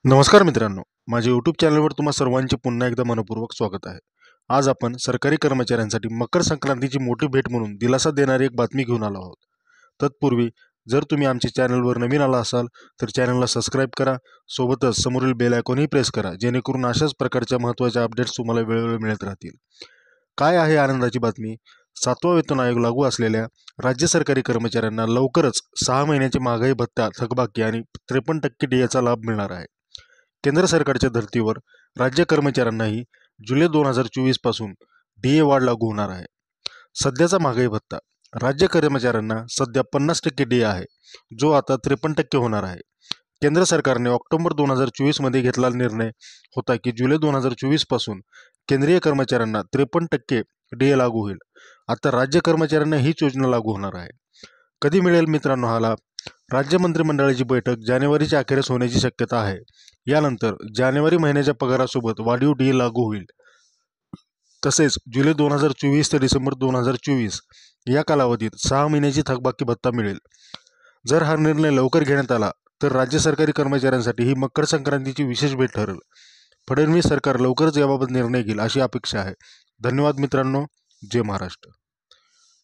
नमस्कार मित्रांनो, माझ्या यूट्यूब चॅनलवर तुम्हा सर्वांचे पुन्हा एकदा मनपूर्वक स्वागत आहे। आज आपण सरकारी कर्मचाऱ्यांसाठी मकर संक्रांतीची मोठी भेट म्हणून दिलासा देणारी एक बातमी घेऊन आलो आहोत। तत्पूर्वी जर तुम्ही आमच्या चॅनलवर नवीन आला असाल तर चॅनलला सबस्क्राईब करा, सोबतच समोरील बेल आयकॉनही प्रेस करा, जेणेकरून अशाच प्रकारच्या महत्त्वाच्या अपडेट्स तुम्हाला वेळोवेळी मिळत राहतील। काय आहे आनंदाची बातमी? 7वा वेतन आयोग लागू असलेल्या राज्य सरकारी कर्मचाऱ्यांना लवकरच 6 महिन्याचे महागाई भत्ता, थकबाकी आणि 53% डीएचा लाभ मिळणार आहे। केंद्र सरकारच्या धर्तीवर राज्य कर्मचाऱ्यांनाही जुलै 2024 पासून डीए वाढ लागू होणार आहे। सध्याचा महागाई भत्ता राज्य कर्मचाऱ्यांना सध्या 50% डीए आहे, जो आता 53% होणार आहे। केंद्र सरकारने ऑक्टोबर 2024 मध्ये घेतलेला निर्णय होता की जुलै 2024 पासून केंद्रीय कर्मचाऱ्यांना 53% डीए लागू होईल। आता राज्य कर्मचाऱ्यांना हीच योजना लागू होणार आहे। कधी मिळेल मित्रांनो हा लाभ? राज्य मंत्रिमंडळाची बैठक जानेवारीच्या अखेरीस होण्याची शक्यता आहे। यानंतर जानेवारी महिन्याच्या पगारासोबत वाढीव डीए लागू होईल। तसेच जुलै 2024 ते डिसेंबर 2024 या कालावधीत 6 महिन्याची थकबाकी भत्ता मिळेल। जर हा निर्णय लवकर घेण्यात आला तर राज्य सरकारी कर्मचाऱ्यांसाठी ही मकर संक्रांतीची विशेष भेट ठरेल। फडणवीस सरकार लवकरच याबाबत निर्णय घेईल अशी अपेक्षा आहे। धन्यवाद मित्रांनो, जय महाराष्ट्र।